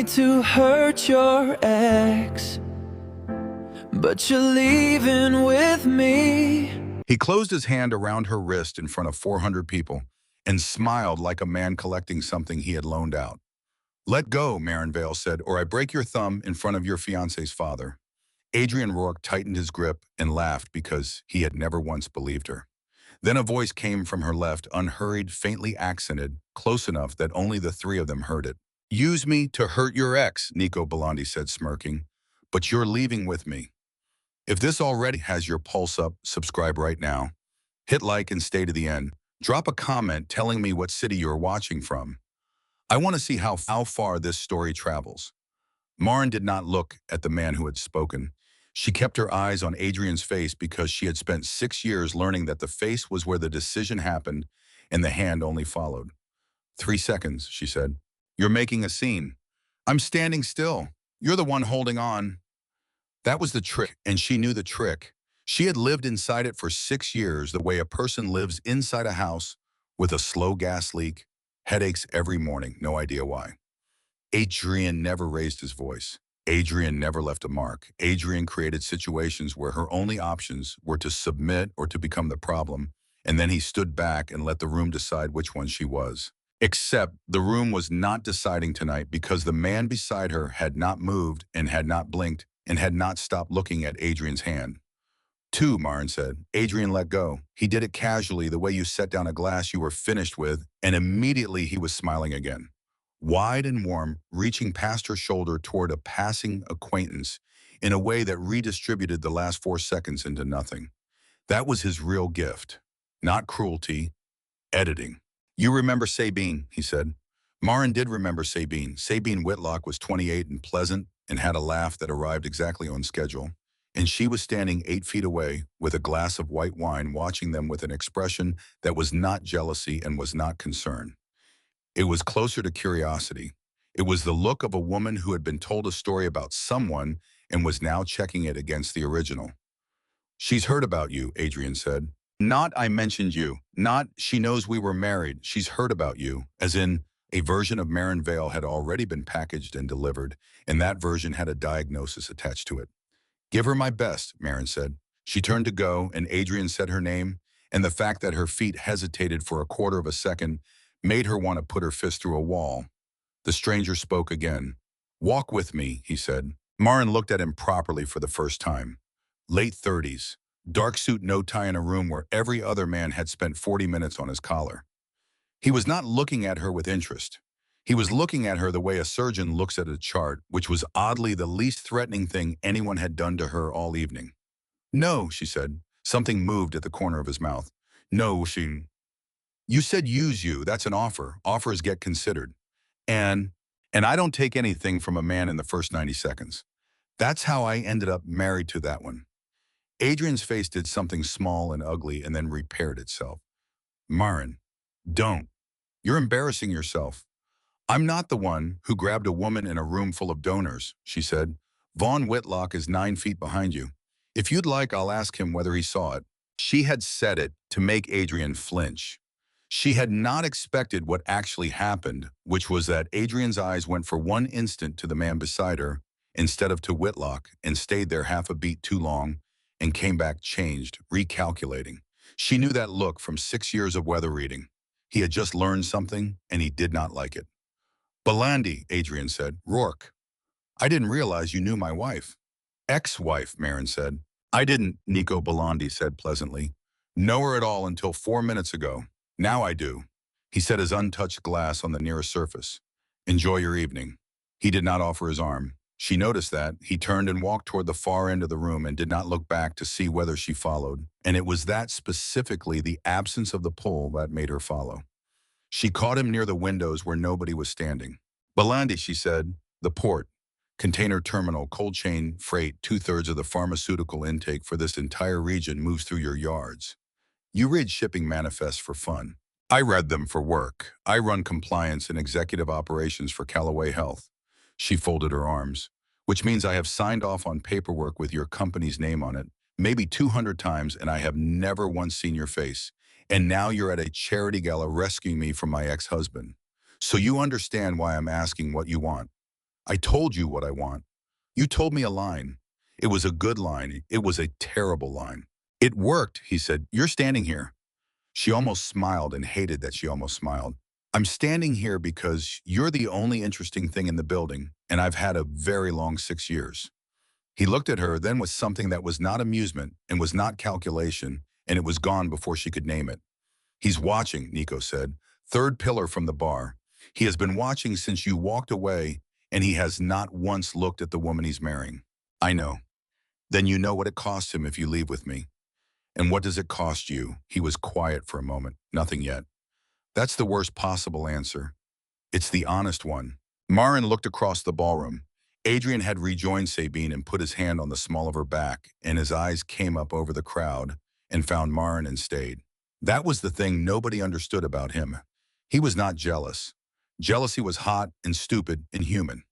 me to hurt your ex, but you're leaving with me. He closed his hand around her wrist in front of 400 people and smiled like a man collecting something he had loaned out. "Let go," Marinvale said, "or I break your thumb in front of your fiancé's father." Adrian Rourke tightened his grip and laughed because he had never once believed her. Then a voice came from her left, unhurried, faintly accented, close enough that only the three of them heard it. "Use me to hurt your ex," Nico Belandi said, smirking, "but you're leaving with me." If this already has your pulse up, subscribe right now. Hit like and stay to the end. Drop a comment telling me what city you're watching from. I want to see how far this story travels. Marin did not look at the man who had spoken. She kept her eyes on Adrian's face because she had spent 6 years learning that the face was where the decision happened and the hand only followed. "3 seconds," she said. "You're making a scene." "I'm standing still. You're the one holding on." That was the trick, and she knew the trick. She had lived inside it for 6 years the way a person lives inside a house with a slow gas leak, headaches every morning, no idea why. Adrian never raised his voice. Adrian never left a mark. Adrian created situations where her only options were to submit or to become the problem, and then he stood back and let the room decide which one she was. Except the room was not deciding tonight because the man beside her had not moved and had not blinked and had not stopped looking at Adrian's hand. "Two," Marin said. Adrian let go. He did it casually, the way you set down a glass you were finished with, and immediately he was smiling again. Wide and warm, reaching past her shoulder toward a passing acquaintance in a way that redistributed the last 4 seconds into nothing. That was his real gift. Not cruelty, editing. "You remember Sabine," he said. Marin did remember Sabine. Sabine Whitlock was 28 and pleasant and had a laugh that arrived exactly on schedule. And she was standing 8 feet away with a glass of white wine, watching them with an expression that was not jealousy and was not concern. It was closer to curiosity. It was the look of a woman who had been told a story about someone and was now checking it against the original. "She's heard about you," Adrian said. "Not I mentioned you. Not she knows we were married. She's heard about you." As in, a version of Marin Vale had already been packaged and delivered, and that version had a diagnosis attached to it. "Give her my best," Marin said. She turned to go, and Adrian said her name, and the fact that her feet hesitated for a quarter of a second made her want to put her fist through a wall. The stranger spoke again. "Walk with me," he said. Marin looked at him properly for the first time. Late 30s, dark suit, no tie, in a room where every other man had spent 40 minutes on his collar. He was not looking at her with interest. He was looking at her the way a surgeon looks at a chart, which was oddly the least threatening thing anyone had done to her all evening. "No," she said. Something moved at the corner of his mouth. "No, she... You said use you. That's an offer. Offers get considered. And... And I don't take anything from a man in the first 90 seconds. That's how I ended up married to that one." Adrian's face did something small and ugly and then repaired itself. "Marin, don't. You're embarrassing yourself." "I'm not the one who grabbed a woman in a room full of donors," she said. "Vaughn Whitlock is 9 feet behind you. If you'd like, I'll ask him whether he saw it." She had said it to make Adrian flinch. She had not expected what actually happened, which was that Adrian's eyes went for one instant to the man beside her instead of to Whitlock and stayed there half a beat too long and came back changed, recalculating. She knew that look from 6 years of weather reading. He had just learned something and he did not like it. "Belandi," Adrian said. "Rourke. I didn't realize you knew my wife." "Ex-wife," Marin said. "I didn't," Nico Belandi said pleasantly. "Know her at all until 4 minutes ago. Now I do." He set his untouched glass on the nearest surface. "Enjoy your evening." He did not offer his arm. She noticed that. He turned and walked toward the far end of the room and did not look back to see whether she followed. And it was that specifically, the absence of the pull, that made her follow. She caught him near the windows where nobody was standing. "Belandi," she said. "The port. Container terminal, cold chain, freight, 2/3 of the pharmaceutical intake for this entire region moves through your yards. You read shipping manifests for fun. I read them for work. I run compliance and executive operations for Callaway Health." She folded her arms. "Which means I have signed off on paperwork with your company's name on it, maybe 200 times, and I have never once seen your face. And now you're at a charity gala rescuing me from my ex-husband. So you understand why I'm asking what you want." I told you what I want. You told me a line. It was a good line. It was a terrible line. It worked, he said. You're standing here. She almost smiled and hated that she almost smiled. I'm standing here because you're the only interesting thing in the building, and I've had a very long 6 years. He looked at her then with something that was not amusement and was not calculation, and it was gone before she could name it. He's watching, Nico said. Third pillar from the bar. He has been watching since you walked away, and he has not once looked at the woman he's marrying. I know. Then you know what it costs him if you leave with me. And what does it cost you? He was quiet for a moment. Nothing yet. That's the worst possible answer. It's the honest one. Marin looked across the ballroom. Adrian had rejoined Sabine and put his hand on the small of her back, and his eyes came up over the crowd and found Marin and stayed. That was the thing nobody understood about him. He was not jealous. Jealousy was hot and stupid and human.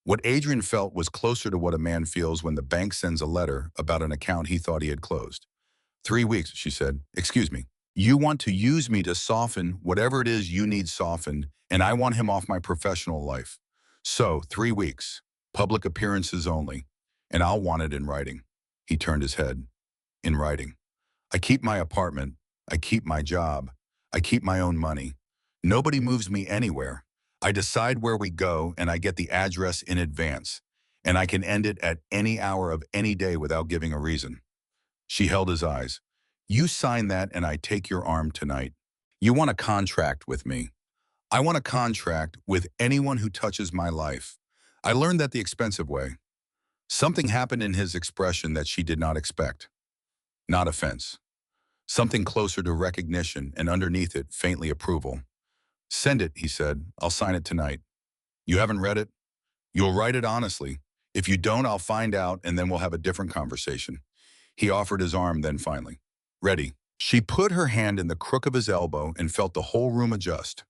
What Adrian felt was closer to what a man feels when the bank sends a letter about an account he thought he had closed. 3 weeks, she said. Excuse me. You want to use me to soften whatever it is you need softened, and I want him off my professional life. So, 3 weeks. Public appearances only. And I'll want it in writing. He turned his head. In writing. I keep my apartment. I keep my job. I keep my own money. Nobody moves me anywhere. I decide where we go, and I get the address in advance. And I can end it at any hour of any day without giving a reason. She held his eyes. You sign that and I take your arm tonight. You want a contract with me. I want a contract with anyone who touches my life. I learned that the expensive way. Something happened in his expression that she did not expect. Not offense. Something closer to recognition, and underneath it, faintly approval. Send it, he said. I'll sign it tonight. You haven't read it? You'll write it honestly. If you don't, I'll find out, and then we'll have a different conversation. He offered his arm then finally. Ready. She put her hand in the crook of his elbow and felt the whole room adjust.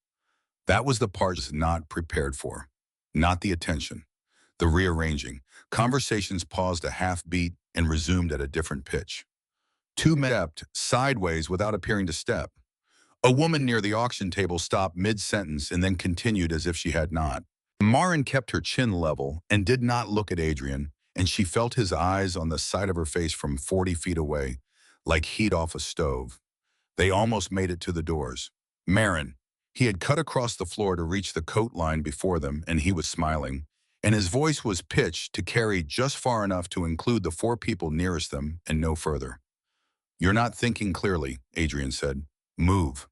That was the part she was not prepared for. Not the attention. The rearranging. Conversations paused a half beat and resumed at a different pitch. Two men stepped sideways without appearing to step. A woman near the auction table stopped mid-sentence and then continued as if she had not. Marin kept her chin level and did not look at Adrian, and she felt his eyes on the side of her face from 40 feet away, like heat off a stove. They almost made it to the doors. Marin. He had cut across the floor to reach the coat line before them, and he was smiling, and his voice was pitched to carry just far enough to include the 4 people nearest them and no further. You're not thinking clearly, Adrian said. Move.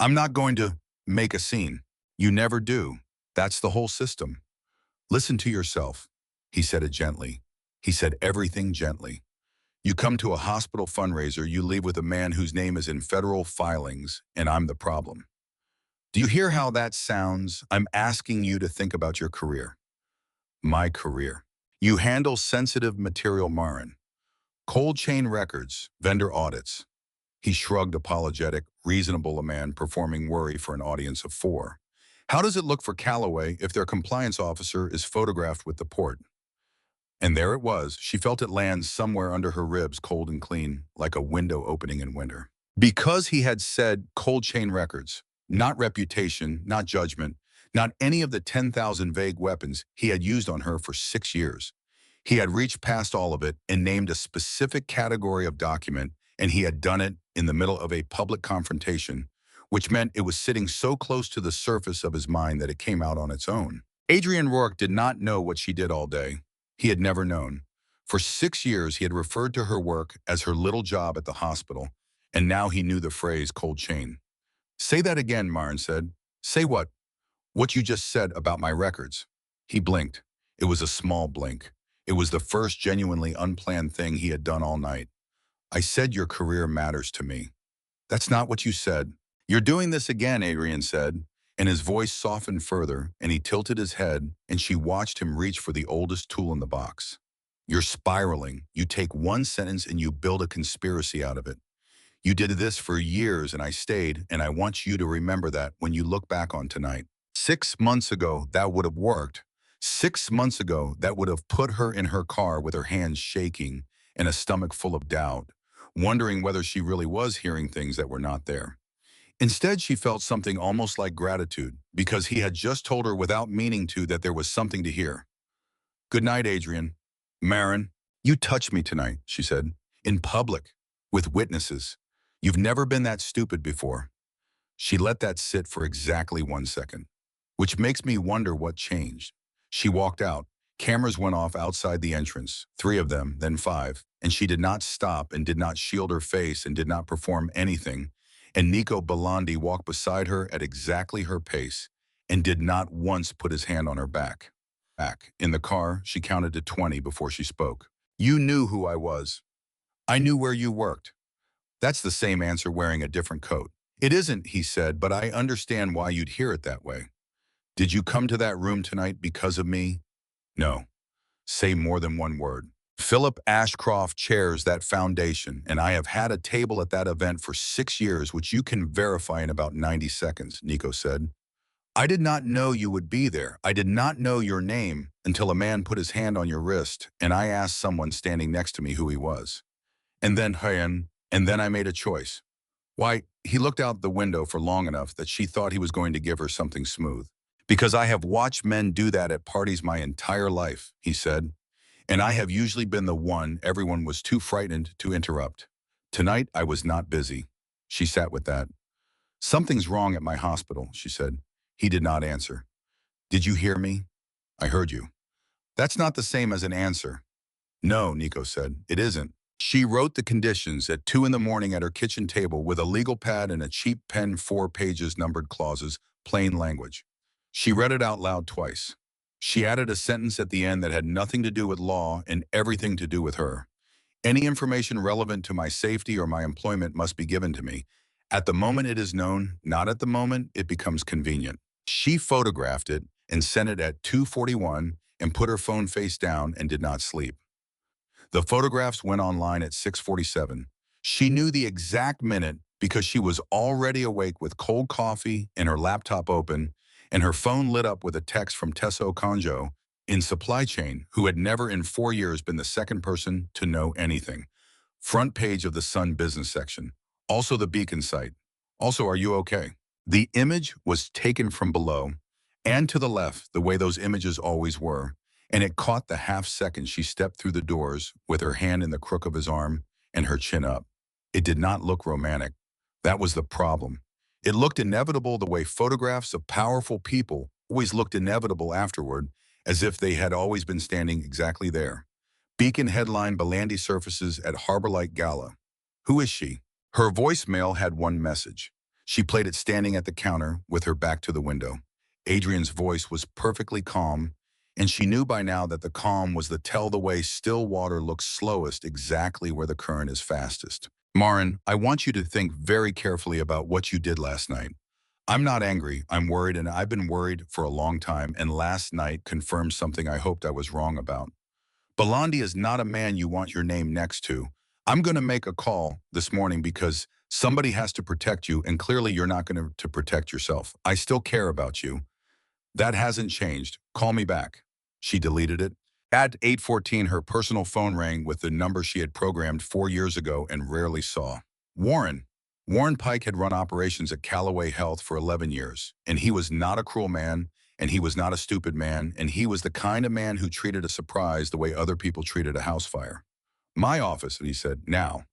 I'm not going to make a scene. You never do. That's the whole system. Listen to yourself. He said it gently. He said everything gently. You come to a hospital fundraiser, you leave with a man whose name is in federal filings, and I'm the problem. Do you hear how that sounds? I'm asking you to think about your career. My career. You handle sensitive material, Marin. Cold chain records, vendor audits. He shrugged, apologetic, reasonable a man performing worry for an audience of 4. How does it look for Callaway if their compliance officer is photographed with the port? And there it was. She felt it land somewhere under her ribs, cold and clean, like a window opening in winter. Because he had said cold chain records, not reputation, not judgment, not any of the 10,000 vague weapons he had used on her for 6 years. He had reached past all of it and named a specific category of document, and he had done it in the middle of a public confrontation, which meant it was sitting so close to the surface of his mind that it came out on its own. Adrian Rourke did not know what she did all day. He had never known. For 6 years, he had referred to her work as her little job at the hospital, and now he knew the phrase cold chain. Say that again, Marin said. Say what? What you just said about my records. He blinked. It was a small blink. It was the first genuinely unplanned thing he had done all night. I said your career matters to me. That's not what you said. You're doing this again, Adrian said, and his voice softened further, and he tilted his head, and she watched him reach for the oldest tool in the box. You're spiraling. You take one sentence and you build a conspiracy out of it. You did this for years, and I stayed, and I want you to remember that when you look back on tonight. 6 months ago, that would have worked. 6 months ago, that would have put her in her car with her hands shaking and a stomach full of doubt, wondering whether she really was hearing things that were not there. Instead, she felt something almost like gratitude, because he had just told her without meaning to that there was something to hear. Good night, Adrian. Marin, you touched me tonight, she said. In public, with witnesses. You've never been that stupid before. She let that sit for exactly 1 second, which makes me wonder what changed. She walked out. Cameras went off outside the entrance, 3 of them, then 5, and she did not stop and did not shield her face and did not perform anything. And Nico Belandi walked beside her at exactly her pace and did not once put his hand on her back. In the car, she counted to 20 before she spoke. You knew who I was. I knew where you worked. That's the same answer wearing a different coat. It isn't, he said, but I understand why you'd hear it that way. Did you come to that room tonight because of me? No. Say more than one word. Philip Ashcroft chairs that foundation, and I have had a table at that event for 6 years, which you can verify in about 90 seconds, Nico said. I did not know you would be there. I did not know your name until a man put his hand on your wrist, and I asked someone standing next to me who he was. And then I made a choice. Why, he looked out the window for long enough that she thought he was going to give her something smooth. Because I have watched men do that at parties my entire life, he said, and I have usually been the one everyone was too frightened to interrupt. Tonight, I was not busy. She sat with that. Something's wrong at my hospital, she said. He did not answer. Did you hear me? I heard you. That's not the same as an answer. No, Nico said, it isn't. She wrote the conditions at 2 in the morning at her kitchen table with a legal pad and a cheap pen, 4 pages, numbered clauses, plain language. She read it out loud twice. She added a sentence at the end that had nothing to do with law and everything to do with her. Any information relevant to my safety or my employment must be given to me. At the moment it is known, not at the moment it becomes convenient. She photographed it and sent it at 2:41 and put her phone face down and did not sleep. The photographs went online at 6:47. She knew the exact minute because she was already awake with cold coffee and her laptop open, and her phone lit up with a text from Tesso Conjo in supply chain, who had never in 4 years been the second person to know anything. Front page of the Sun business section. Also the Beacon site. Also, are you okay? The image was taken from below and to the left, the way those images always were, and it caught the half-second she stepped through the doors with her hand in the crook of his arm and her chin up. It did not look romantic. That was the problem. It looked inevitable the way photographs of powerful people always looked inevitable afterward, as if they had always been standing exactly there. Beacon headline Belandi surfaces at Harbor Light Gala. Who is she? Her voicemail had one message. She played it standing at the counter with her back to the window. Adrian's voice was perfectly calm, and she knew by now that the calm was the tell the way still water looks slowest exactly where the current is fastest. Marin, I want you to think very carefully about what you did last night. I'm not angry, I'm worried, and I've been worried for a long time, and last night confirmed something I hoped I was wrong about. Belandi is not a man you want your name next to. I'm going to make a call this morning because somebody has to protect you, and clearly you're not going to protect yourself. I still care about you. That hasn't changed. Call me back. She deleted it. At 8:14, her personal phone rang with the number she had programmed 4 years ago and rarely saw. Warren. Warren Pike had run operations at Callaway Health for 11 years, and he was not a cruel man, and he was not a stupid man, and he was the kind of man who treated a surprise the way other people treated a house fire. My office, he said, now.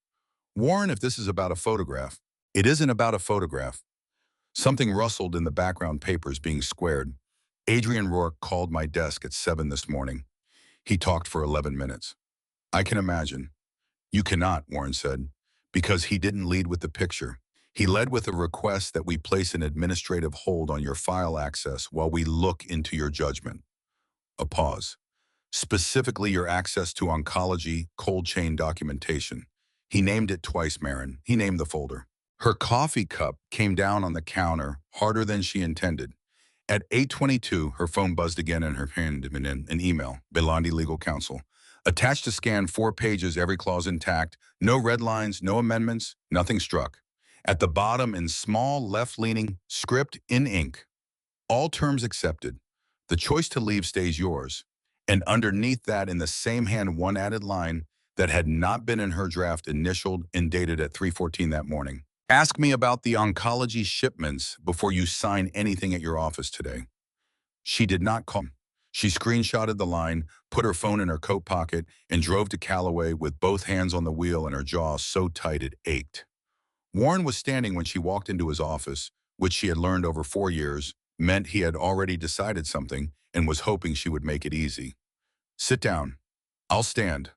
Warren, if this is about a photograph, it isn't about a photograph. Something rustled in the background papers being squared. Adrian Rourke called my desk at 7 this morning. He talked for 11 minutes. I can imagine. You cannot, Warren said, because he didn't lead with the picture. He led with a request that we place an administrative hold on your file access while we look into your judgment. A pause. Specifically your access to oncology cold chain documentation. He named it twice, Marin. He named the folder. Her coffee cup came down on the counter harder than she intended. At 8:22, her phone buzzed again and her hand in an email, Belandi Legal Counsel. Attached to scan 4 pages, every clause intact, no red lines, no amendments, nothing struck. At the bottom in small left-leaning script in ink, all terms accepted. The choice to leave stays yours. And underneath that in the same hand, one added line that had not been in her draft initialed and dated at 3:14 that morning. Ask me about the oncology shipments before you sign anything at your office today. She did not call. She screenshotted the line, put her phone in her coat pocket, and drove to Callaway with both hands on the wheel and her jaw so tight it ached. Warren was standing when she walked into his office, which she had learned over 4 years meant he had already decided something and was hoping she would make it easy. Sit down. I'll stand.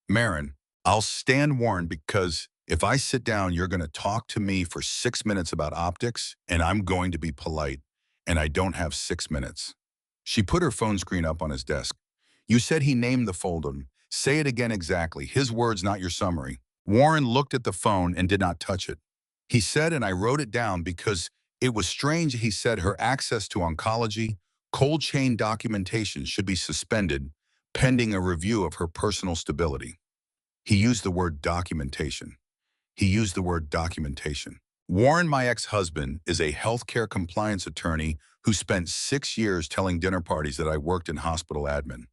Marin, I'll stand, Warren, because if I sit down, you're going to talk to me for 6 minutes about optics, and I'm going to be polite, and I don't have 6 minutes. She put her phone screen up on his desk. You said he named the folder. Say it again exactly. His words, not your summary. Warren looked at the phone and did not touch it. He said, and I wrote it down because it was strange. He said her access to oncology, cold chain documentation should be suspended pending a review of her personal stability. He used the word documentation. He used the word documentation. Warren, my ex-husband, is a healthcare compliance attorney who spent 6 years telling dinner parties that I worked in hospital admin.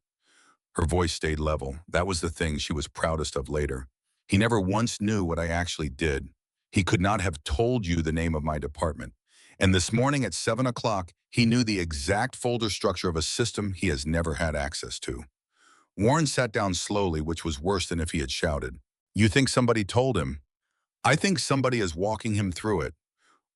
Her voice stayed level. That was the thing she was proudest of later. He never once knew what I actually did. He could not have told you the name of my department. And this morning at 7 o'clock, he knew the exact folder structure of a system he has never had access to. Warren sat down slowly, which was worse than if he had shouted. You think somebody told him? I think somebody is walking him through it.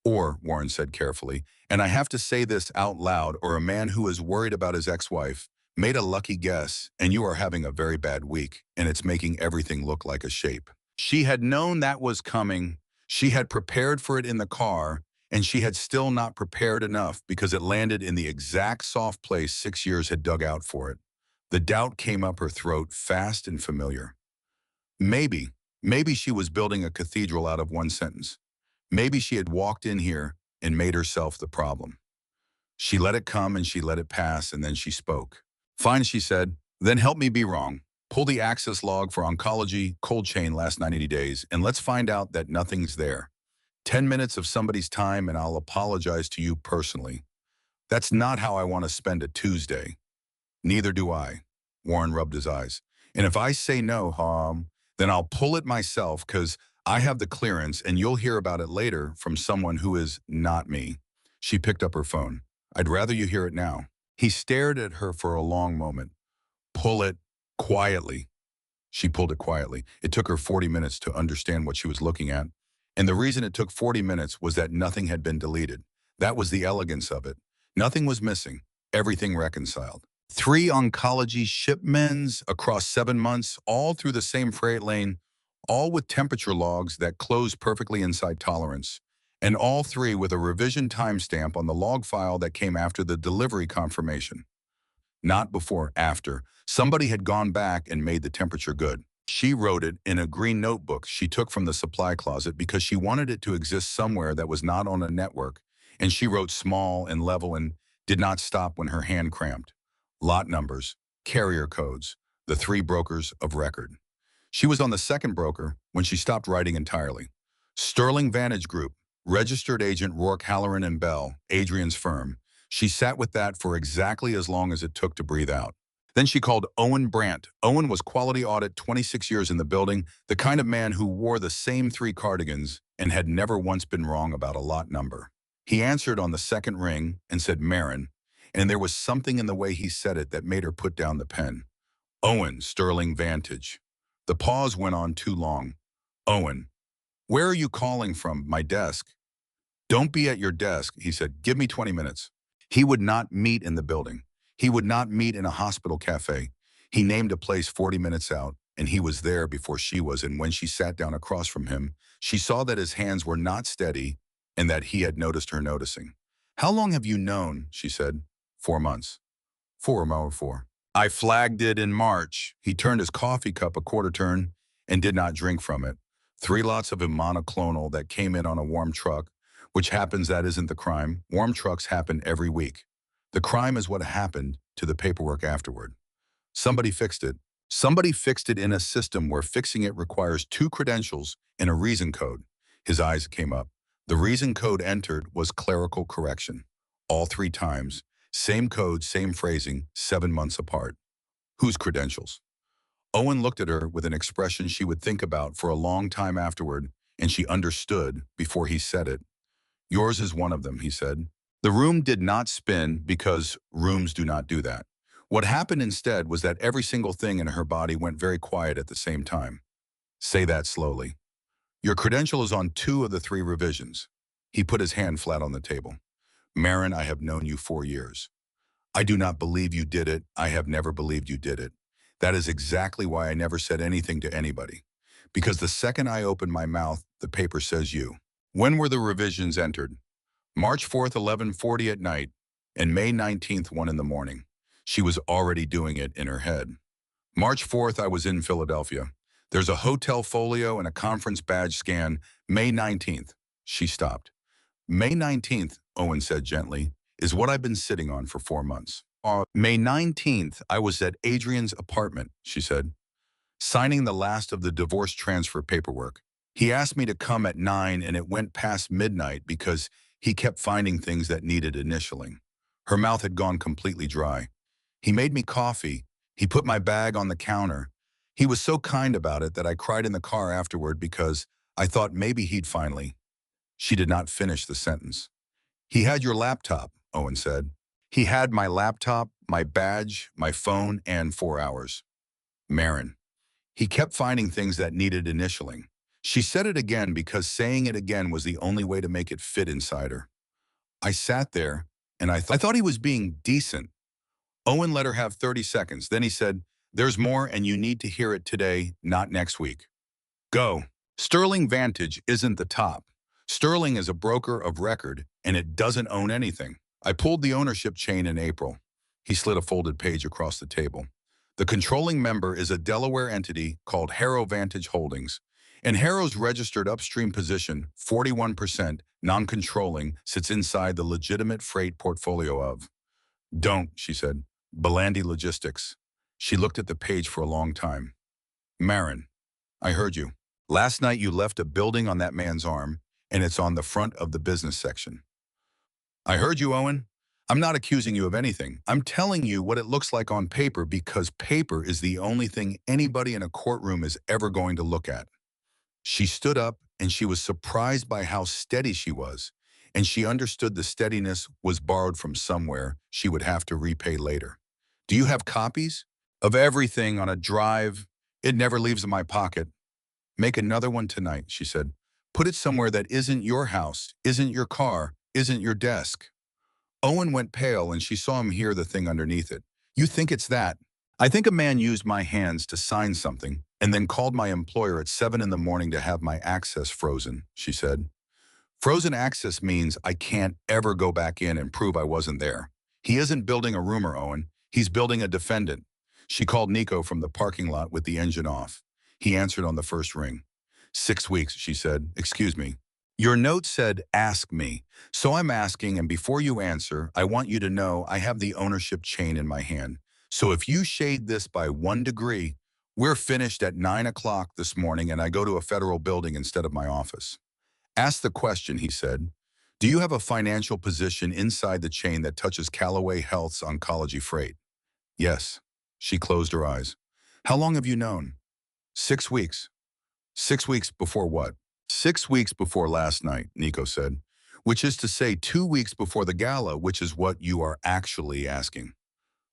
Or, Warren said carefully, and I have to say this out loud, or a man who is worried about his ex-wife made a lucky guess, and you are having a very bad week, and it's making everything look like a shape. She had known that was coming. She had prepared for it in the car, and she had still not prepared enough because it landed in the exact soft place 6 years had dug out for it. The doubt came up her throat, fast and familiar. Maybe, maybe she was building a cathedral out of one sentence. Maybe she had walked in here and made herself the problem. She let it come and she let it pass, and then she spoke. Fine, she said, then help me be wrong. Pull the access log for oncology, cold chain last 90 days, and let's find out that nothing's there. 10 minutes of somebody's time and I'll apologize to you personally. That's not how I want to spend a Tuesday. Neither do I. Warren rubbed his eyes. And if I say no, then I'll pull it myself because I have the clearance and you'll hear about it later from someone who is not me. She picked up her phone. I'd rather you hear it now. He stared at her for a long moment. Pull it quietly. She pulled it quietly. It took her 40 minutes to understand what she was looking at. And the reason it took 40 minutes was that nothing had been deleted. That was the elegance of it. Nothing was missing. Everything reconciled. 3 oncology shipments across 7 months, all through the same freight lane, all with temperature logs that closed perfectly inside tolerance, and all 3 with a revision timestamp on the log file that came after the delivery confirmation. Not before, after. Somebody had gone back and made the temperature good. She wrote it in a green notebook she took from the supply closet because she wanted it to exist somewhere that was not on a network, and she wrote small and level and did not stop when her hand cramped. Lot numbers, carrier codes, the 3 brokers of record. She was on the second broker when she stopped writing entirely. Sterling Vantage Group, registered agent Rourke Halloran and Bell, Adrian's firm. She sat with that for exactly as long as it took to breathe out. Then she called Owen Brandt. Owen was quality audit, 26 years in the building, the kind of man who wore the same 3 cardigans and had never once been wrong about a lot number. He answered on the second ring and said Marin, and there was something in the way he said it that made her put down the pen. Owen, Sterling Vantage. The pause went on too long. Owen, where are you calling from? My desk. Don't be at your desk, he said. Give me 20 minutes. He would not meet in the building. He would not meet in a hospital cafe. He named a place 40 minutes out, and he was there before she was, and when she sat down across from him, she saw that his hands were not steady and that he had noticed her noticing. How long have you known? She said. 4 months. 4. I flagged it in March. He turned his coffee cup a quarter turn and did not drink from it. 3 lots of monoclonal that came in on a warm truck, which happens, that isn't the crime. Warm trucks happen every week. The crime is what happened to the paperwork afterward. Somebody fixed it. Somebody fixed it in a system where fixing it requires 2 credentials and a reason code. His eyes came up. The reason code entered was clerical correction. All 3 times. Same code, same phrasing, 7 months apart. Whose credentials? Owen looked at her with an expression she would think about for a long time afterward, and she understood before he said it. Yours is one of them, he said. The room did not spin because rooms do not do that. What happened instead was that every single thing in her body went very quiet at the same time. Say that slowly. Your credential is on 2 of the 3 revisions. He put his hand flat on the table. Marin, I have known you 4 years. I do not believe you did it. I have never believed you did it. That is exactly why I never said anything to anybody. Because the second I opened my mouth, the paper says you. When were the revisions entered? March 4th, 11:40 at night, and May 19th, 1 in the morning. She was already doing it in her head. March 4th, I was in Philadelphia. There's a hotel folio and a conference badge scan. May 19th. She stopped. May 19th, Owen said gently, is what I've been sitting on for 4 months. May 19th, I was at Adrian's apartment, she said, signing the last of the divorce transfer paperwork. He asked me to come at 9 and it went past midnight because he kept finding things that needed initialing. Her mouth had gone completely dry. He made me coffee. He put my bag on the counter. He was so kind about it that I cried in the car afterward because I thought maybe he'd finally. She did not finish the sentence. He had your laptop, Owen said. He had my laptop, my badge, my phone, and 4 hours. Marin. He kept finding things that needed initialing. She said it again because saying it again was the only way to make it fit inside her. I sat there, and I thought he was being decent. Owen let her have 30 seconds. Then he said, there's more and you need to hear it today, not next week. Go. Sterling Vantage isn't the top. Sterling is a broker of record, and it doesn't own anything. I pulled the ownership chain in April. He slid a folded page across the table. The controlling member is a Delaware entity called Harrow Vantage Holdings. And Harrow's registered upstream position, 41%, non-controlling, sits inside the legitimate freight portfolio of. Don't, she said. Belandi Logistics. She looked at the page for a long time. Marin, I heard you. Last night you left a building on that man's arm, and it's on the front of the business section. I heard you, Owen. I'm not accusing you of anything. I'm telling you what it looks like on paper because paper is the only thing anybody in a courtroom is ever going to look at. She stood up, and she was surprised by how steady she was, and she understood the steadiness was borrowed from somewhere she would have to repay later. Do you have copies? Of everything on a drive. It never leaves my pocket. Make another one tonight, she said. Put it somewhere that isn't your house, isn't your car, isn't your desk. Owen went pale and she saw him hear the thing underneath it. You think it's that? I think a man used my hands to sign something and then called my employer at 7 in the morning to have my access frozen, she said. Frozen access means I can't ever go back in and prove I wasn't there. He isn't building a rumor, Owen. He's building a defendant. She called Nico from the parking lot with the engine off. He answered on the first ring. 6 weeks, she said. Excuse me. Your note said, ask me. So I'm asking, and before you answer, I want you to know I have the ownership chain in my hand. So if you shade this by 1 degree, we're finished at 9 o'clock this morning and I go to a federal building instead of my office. Ask the question, he said. Do you have a financial position inside the chain that touches Callaway Health's oncology freight? Yes. She closed her eyes. How long have you known? 6 weeks. 6 weeks before what? 6 weeks before last night, Nico said, which is to say 2 weeks before the gala, which is what you are actually asking.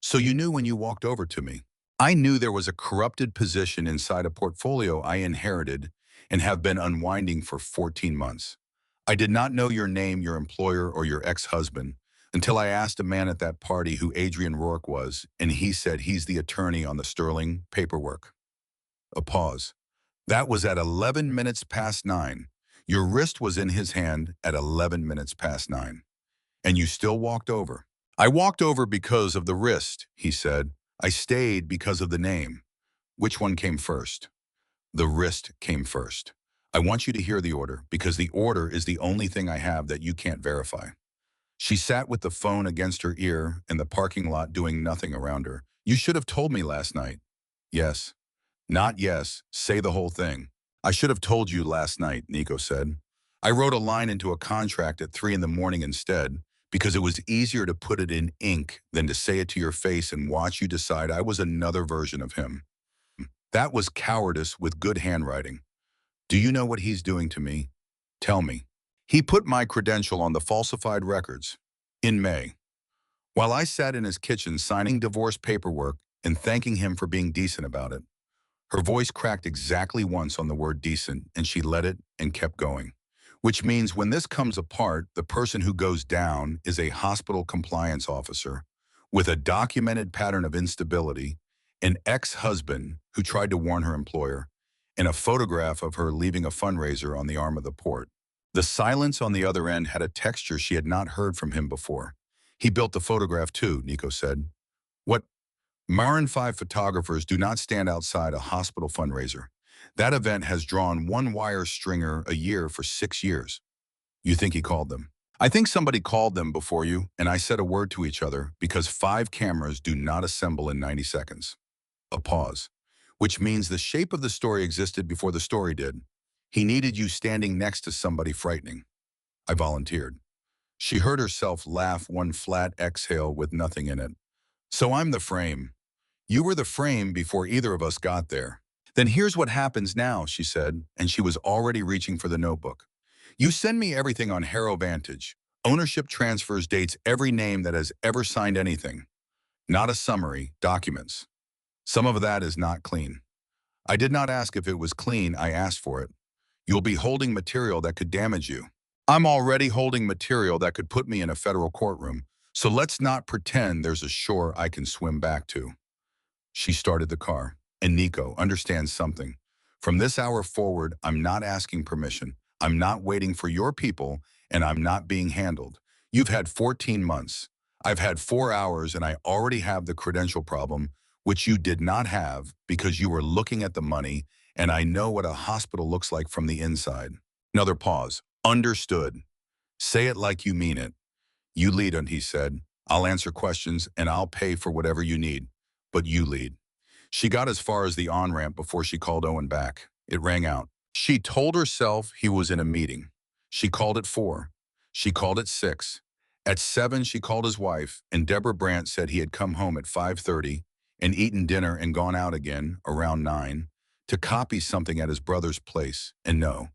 So you knew when you walked over to me. I knew there was a corrupted position inside a portfolio I inherited and have been unwinding for 14 months. I did not know your name, your employer, or your ex-husband until I asked a man at that party who Adrian Rourke was, and he said he's the attorney on the Sterling paperwork. A pause. That was at 11 minutes past 9. Your wrist was in his hand at 11 minutes past 9. And you still walked over. I walked over because of the wrist, he said. I stayed because of the name. Which one came first? The wrist came first. I want you to hear the order because the order is the only thing I have that you can't verify. She sat with the phone against her ear in the parking lot doing nothing around her. You should have told me last night. Yes. Not yes. Say the whole thing. I should have told you last night, Nico said. I wrote a line into a contract at 3 in the morning instead because it was easier to put it in ink than to say it to your face and watch you decide I was another version of him. That was cowardice with good handwriting. Do you know what he's doing to me? Tell me. He put my credential on the falsified records. In May. while I sat in his kitchen signing divorce paperwork and thanking him for being decent about it. Her voice cracked exactly once on the word decent, and she let it and kept going. Which means when this comes apart, the person who goes down is a hospital compliance officer with a documented pattern of instability, an ex-husband who tried to warn her employer, and a photograph of her leaving a fundraiser on the arm of the port. The silence on the other end had a texture she had not heard from him before. He built the photograph too, Nico said. What? Marin 5 photographers do not stand outside a hospital fundraiser. That event has drawn one wire stringer a year for 6 years. You think he called them? I think somebody called them before you, and I said a word to each other because 5 cameras do not assemble in 90 seconds. A pause, which means the shape of the story existed before the story did. He needed you standing next to somebody frightening. I volunteered. She heard herself laugh one flat exhale with nothing in it. So I'm the frame. You were the frame before either of us got there. Then here's what happens now, she said, and she was already reaching for the notebook. You send me everything on Harrow Vantage. Ownership transfers dates every name that has ever signed anything. Not a summary, documents. Some of that is not clean. I did not ask if it was clean, I asked for it. You'll be holding material that could damage you. I'm already holding material that could put me in a federal courtroom, so let's not pretend there's a shore I can swim back to. She started the car. And Nico, understands something. From this hour forward, I'm not asking permission. I'm not waiting for your people, and I'm not being handled. You've had 14 months. I've had 4 hours, and I already have the credential problem, which you did not have because you were looking at the money, and I know what a hospital looks like from the inside. Another pause. Understood. Say it like you mean it. You lead, and he said. I'll answer questions, and I'll pay for whatever you need. But you lead. She got as far as the on-ramp before she called Owen back. It rang out. She told herself he was in a meeting. She called at 4. She called at 6. At 7, she called his wife, and Deborah Brandt said he had come home at 5:30 and eaten dinner and gone out again around 9 to copy something at his brother's place. And no,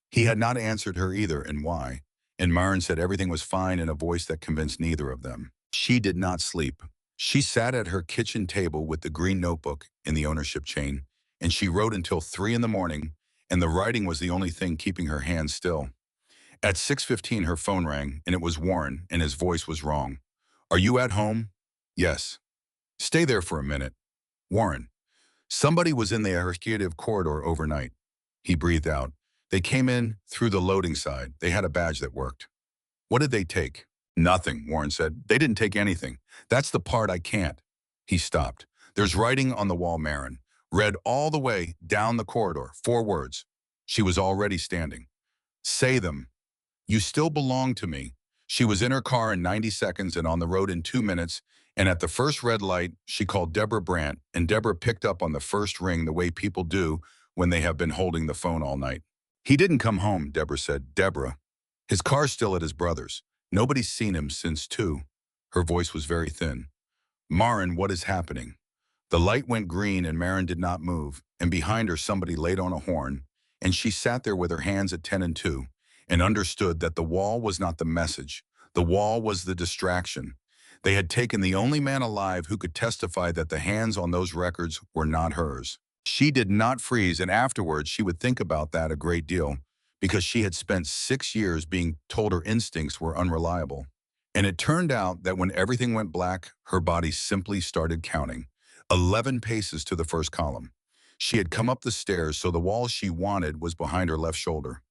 he had not answered her either, and why. And Marin said everything was fine in a voice that convinced neither of them. She did not sleep. She sat at her kitchen table with the green notebook in the ownership chain, and she wrote until 3 in the morning, and the writing was the only thing keeping her hands still. At 6:15, her phone rang, and it was Warren, and his voice was wrong. Are you at home? Yes. Stay there for a minute. Warren. Somebody was in the executive corridor overnight. He breathed out. They came in through the loading side. They had a badge that worked. What did they take? Nothing, Warren said. They didn't take anything. That's the part I can't. He stopped. There's writing on the wall, Marin. Read all the way down the corridor. 4 words. She was already standing. Say them. You still belong to me. She was in her car in 90 seconds and on the road in 2 minutes, and at the first red light, she called Deborah Brandt, and Deborah picked up on the first ring the way people do when they have been holding the phone all night. He didn't come home, Deborah said. Deborah. His car's still at his brother's. Nobody's seen him since 2. Her voice was very thin. Marin, what is happening? The light went green and Marin did not move, and behind her somebody laid on a horn, and she sat there with her hands at 10 and 2, and understood that the wall was not the message. The wall was the distraction. They had taken the only man alive who could testify that the hands on those records were not hers. She did not freeze, and afterwards she would think about that a great deal, because she had spent 6 years being told her instincts were unreliable. And it turned out that when everything went black, her body simply started counting. 11 paces to the first column. She had come up the stairs, so the wall she wanted was behind her left shoulder.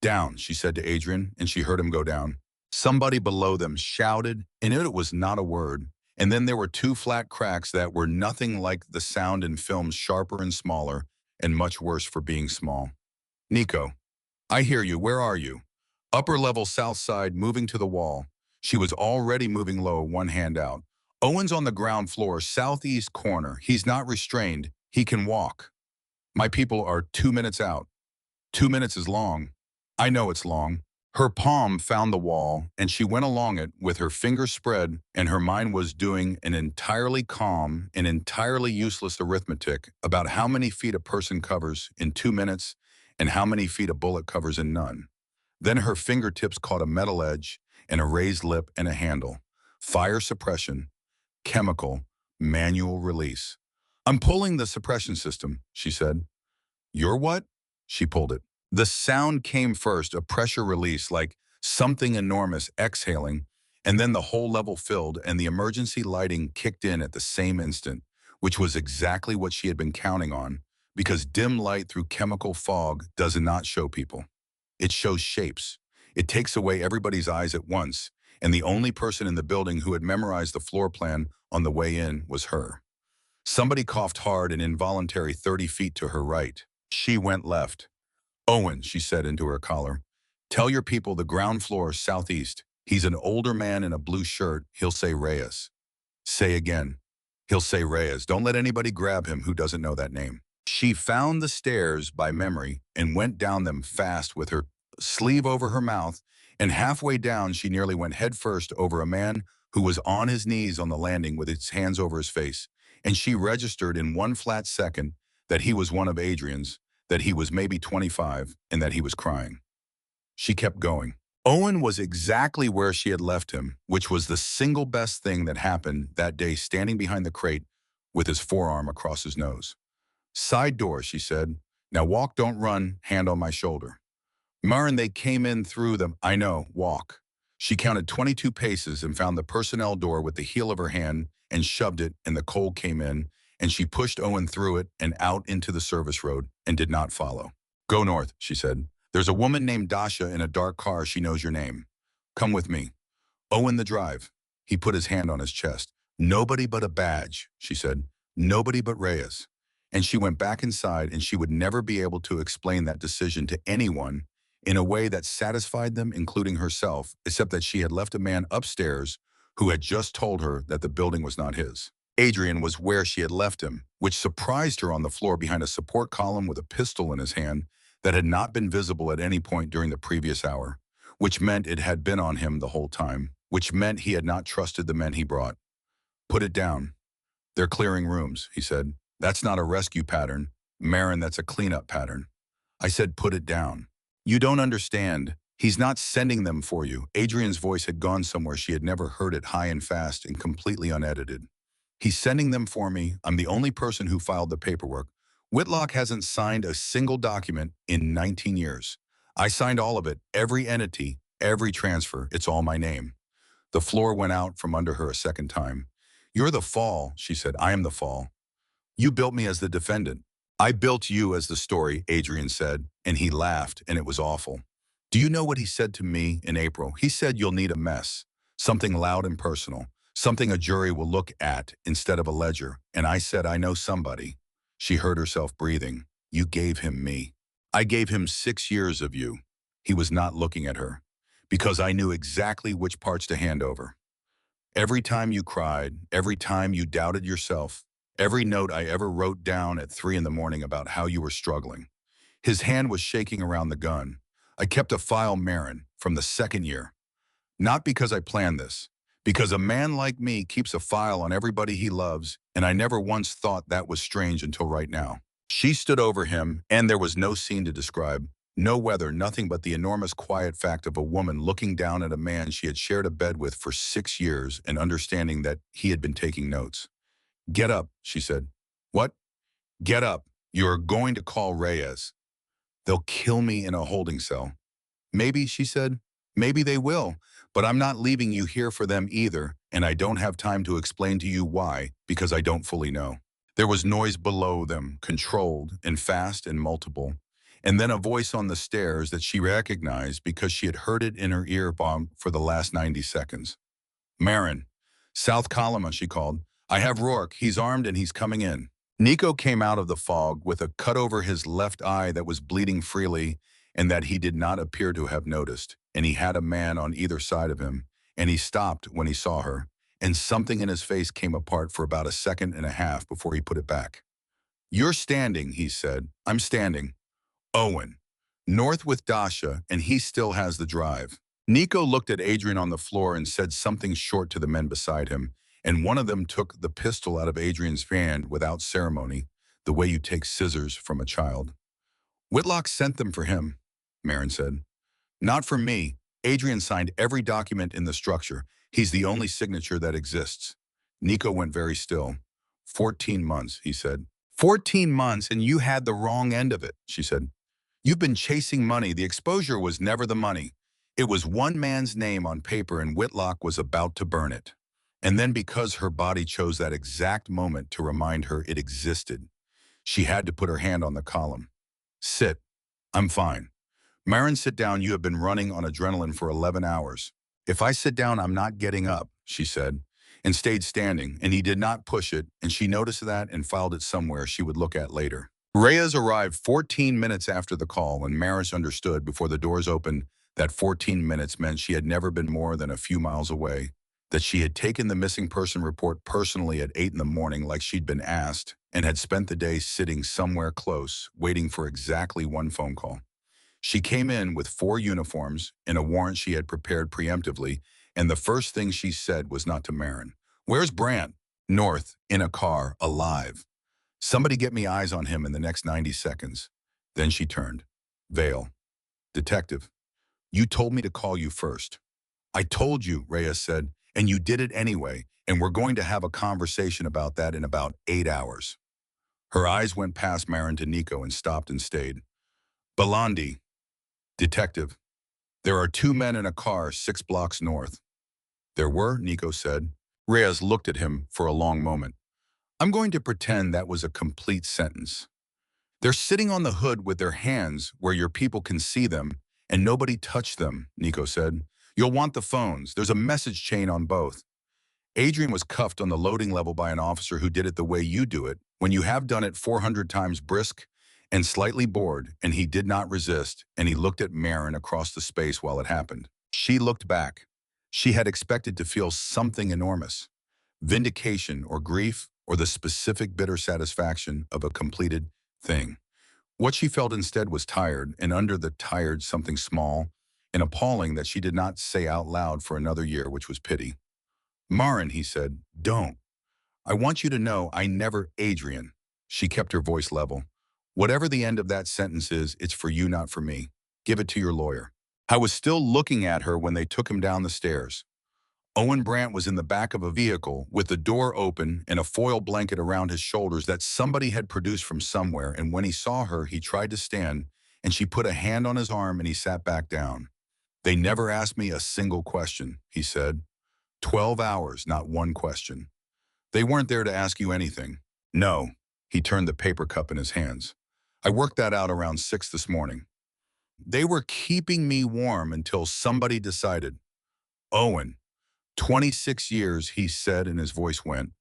Down, she said to Adrian, and she heard him go down. Somebody below them shouted, and it was not a word. And then there were 2 flat cracks that were nothing like the sound in films, sharper and smaller, and much worse for being small. Nico. I hear you. Where are you? Upper level south side, moving to the wall. She was already moving low, one hand out. Owen's on the ground floor, southeast corner. He's not restrained. He can walk. My people are 2 minutes out. 2 minutes is long. I know it's long. Her palm found the wall, and she went along it with her fingers spread, and her mind was doing an entirely calm and entirely useless arithmetic about how many feet a person covers in 2 minutes and how many feet a bullet covers in none. Then her fingertips caught a metal edge and a raised lip and a handle. Fire suppression, chemical, manual release. I'm pulling the suppression system, she said. You're what? She pulled it. The sound came first, a pressure release like something enormous exhaling, and then the whole level filled and the emergency lighting kicked in at the same instant, which was exactly what she had been counting on, because dim light through chemical fog does not show people. It shows shapes. It takes away everybody's eyes at once, and the only person in the building who had memorized the floor plan on the way in was her. Somebody coughed hard and involuntary 30 feet to her right. She went left. Owen, she said into her collar, tell your people the ground floor southeast. He's an older man in a blue shirt. He'll say Reyes. Say again. He'll say Reyes. Don't let anybody grab him who doesn't know that name. She found the stairs by memory and went down them fast with her sleeve over her mouth, and halfway down she nearly went headfirst over a man who was on his knees on the landing with his hands over his face, and she registered in one flat second that he was one of Adrian's, that he was maybe 25, and that he was crying. She kept going. Owen was exactly where she had left him, which was the single best thing that happened that day, standing behind the crate with his forearm across his nose. Side door, she said. Now walk, don't run, hand on my shoulder. Marin, they came in through them. I know, walk. She counted 22 paces and found the personnel door with the heel of her hand and shoved it, and the cold came in, and she pushed Owen through it and out into the service road and did not follow. Go north, she said. There's a woman named Dasha in a dark car. She knows your name. Come with me. Owen the drive. He put his hand on his chest. Nobody but a badge, she said. Nobody but Reyes. And she went back inside, and she would never be able to explain that decision to anyone in a way that satisfied them, including herself, except that she had left a man upstairs who had just told her that the building was not his. Adrian was where she had left him, which surprised her, on the floor behind a support column with a pistol in his hand that had not been visible at any point during the previous hour, which meant it had been on him the whole time, which meant he had not trusted the men he brought. Put it down. They're clearing rooms, he said. That's not a rescue pattern. Marin, that's a cleanup pattern. I said put it down. You don't understand. He's not sending them for you. Adrian's voice had gone somewhere she had never heard it, high and fast and completely unedited. He's sending them for me. I'm the only person who filed the paperwork. Whitlock hasn't signed a single document in 19 years. I signed all of it, every entity, every transfer. It's all my name. The floor went out from under her a second time. You're the fall, she said. I am the fall. You built me as the defendant. I built you as the story, Adrian said, and he laughed, and it was awful. Do you know what he said to me in April? He said you'll need a mess, something loud and personal, something a jury will look at instead of a ledger. And I said, I know somebody. She heard herself breathing. You gave him me. I gave him 6 years of you. He was not looking at her, because I knew exactly which parts to hand over. Every time you cried, every time you doubted yourself, every note I ever wrote down at 3 in the morning about how you were struggling. His hand was shaking around the gun. I kept a file, Marin, from the second year. Not because I planned this, because a man like me keeps a file on everybody he loves, and I never once thought that was strange until right now. She stood over him, and there was no scene to describe, no weather, nothing but the enormous quiet fact of a woman looking down at a man she had shared a bed with for 6 years and understanding that he had been taking notes. Get up, she said. What? Get up. You are going to call Reyes. They'll kill me in a holding cell. Maybe, she said. Maybe they will, but I'm not leaving you here for them either, and I don't have time to explain to you why, because I don't fully know. There was noise below them, controlled and fast and multiple, and then a voice on the stairs that she recognized because she had heard it in her ear bomb for the last 90 seconds. Marin. South Colima, she called. I have Rourke. He's armed and he's coming in. Nico came out of the fog with a cut over his left eye that was bleeding freely and that he did not appear to have noticed, and he had a man on either side of him, and he stopped when he saw her, and something in his face came apart for about a second and a half before he put it back. You're standing, he said. I'm standing. Owen. North with Dasha, and he still has the drive. Nico looked at Adrian on the floor and said something short to the men beside him, and one of them took the pistol out of Adrian's hand without ceremony, the way you take scissors from a child. Whitlock sent them for him, Marin said. Not for me. Adrian signed every document in the structure. He's the only signature that exists. Nico went very still. 14 months, he said. 14 months and you had the wrong end of it, she said. You've been chasing money. The exposure was never the money. It was one man's name on paper and Whitlock was about to burn it. And then because her body chose that exact moment to remind her it existed, she had to put her hand on the column. Sit. I'm fine. Marin, sit down. You have been running on adrenaline for 11 hours. If I sit down, I'm not getting up, she said, and stayed standing, and he did not push it, and she noticed that and filed it somewhere she would look at later. Reyes arrived 14 minutes after the call, and Maris understood before the doors opened that 14 minutes meant she had never been more than a few miles away, that she had taken the missing person report personally at 8 in the morning like she'd been asked, and had spent the day sitting somewhere close, waiting for exactly one phone call. She came in with 4 uniforms and a warrant she had prepared preemptively, and the first thing she said was not to Marin. Where's Brant? North, in a car, alive. Somebody get me eyes on him in the next 90 seconds. Then she turned. Vale. Detective. You told me to call you first. I told you, Reyes said, and you did it anyway, and we're going to have a conversation about that in about 8 hours. Her eyes went past Marin to Nico and stopped and stayed. Belandi. Detective. There are 2 men in a car 6 blocks north. There were, Nico said. Reyes looked at him for a long moment. I'm going to pretend that was a complete sentence. They're sitting on the hood with their hands where your people can see them, and nobody touched them, Nico said. You'll want the phones. There's a message chain on both. Adrian was cuffed on the loading level by an officer who did it the way you do it, when you have done it 400 times brisk and slightly bored, and he did not resist, and he looked at Marin across the space while it happened. She looked back. She had expected to feel something enormous. Vindication or grief or the specific bitter satisfaction of a completed thing. What she felt instead was tired, and under the tired something small and appalling that she did not say out loud for another year, which was pity. Marin, he said, don't. I want you to know I never, Adrian. She kept her voice level. Whatever the end of that sentence is, it's for you, not for me. Give it to your lawyer. I was still looking at her when they took him down the stairs. Owen Brant was in the back of a vehicle with the door open and a foil blanket around his shoulders that somebody had produced from somewhere, and when he saw her, he tried to stand, and she put a hand on his arm and he sat back down. They never asked me a single question, he said. 12 hours, not one question. They weren't there to ask you anything. No. He turned the paper cup in his hands. I worked that out around 6 this morning. They were keeping me warm until somebody decided. Owen. 26 years, he said, and his voice went.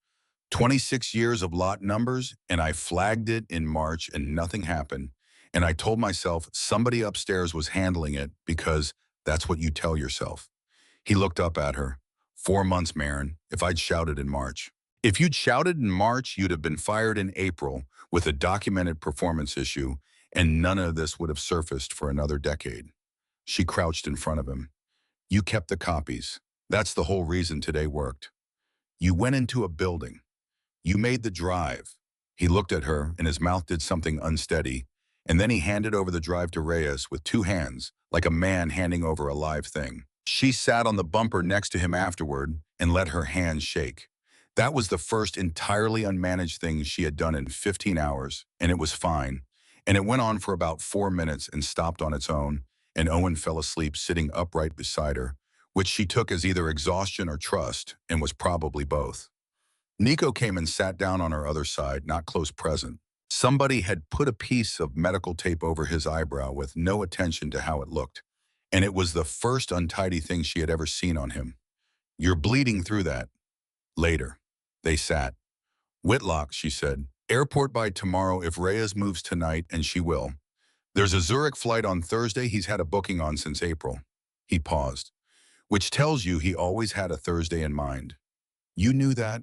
26 years of lot numbers, and I flagged it in March and nothing happened. And I told myself somebody upstairs was handling it because that's what you tell yourself. He looked up at her. 4 months, Marin, if I'd shouted in March. If you'd shouted in March, you'd have been fired in April with a documented performance issue, and none of this would have surfaced for another decade. She crouched in front of him. You kept the copies. That's the whole reason today worked. You went into a building. You made the drive. He looked at her, and his mouth did something unsteady, and then he handed over the drive to Reyes with 2 hands, like a man handing over a live thing. She sat on the bumper next to him afterward and let her hands shake. That was the first entirely unmanaged thing she had done in 15 hours, and it was fine. And it went on for about 4 minutes and stopped on its own, and Owen fell asleep sitting upright beside her, which she took as either exhaustion or trust, and was probably both. Nico came and sat down on her other side, not close present. Somebody had put a piece of medical tape over his eyebrow with no attention to how it looked, and it was the first untidy thing she had ever seen on him. You're bleeding through that. Later. They sat. Whitlock, she said. Airport by tomorrow if Reyes moves tonight, and she will. There's a Zurich flight on Thursday he's had a booking on since April. He paused. Which tells you he always had a Thursday in mind. You knew that?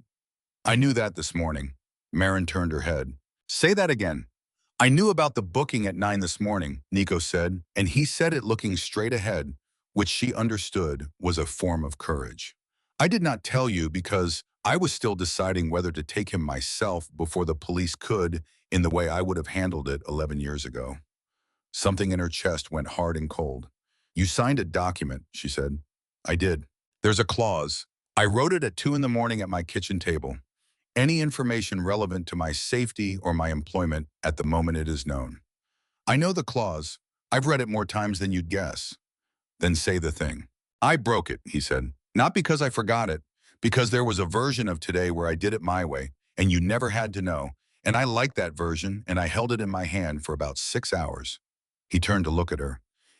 I knew that this morning. Marin turned her head. Say that again. I knew about the booking at 9 this morning, Nico said, and he said it looking straight ahead, which she understood was a form of courage. I did not tell you because I was still deciding whether to take him myself before the police could in the way I would have handled it 11 years ago. Something in her chest went hard and cold. You signed a document, she said. I did. There's a clause. I wrote it at 2 in the morning at my kitchen table. Any information relevant to my safety or my employment at the moment it is known. I know the clause. I've read it more times than you'd guess. Then say the thing. I broke it, he said. Not because I forgot it, because there was a version of today where I did it my way, and you never had to know. And I liked that version, and I held it in my hand for about 6 hours. He turned to look at her.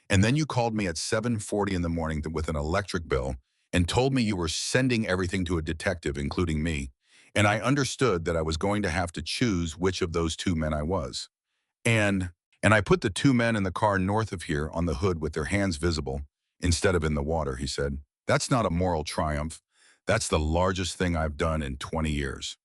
And then you called me at 7:40 in the morning with an electric bill and told me you were sending everything to a detective, including me. And I understood that I was going to have to choose which of those two men I was. And and I put the two men in the car north of here on the hood with their hands visible instead of in the water, he said. That's not a moral triumph. That's the largest thing I've done in 20 years.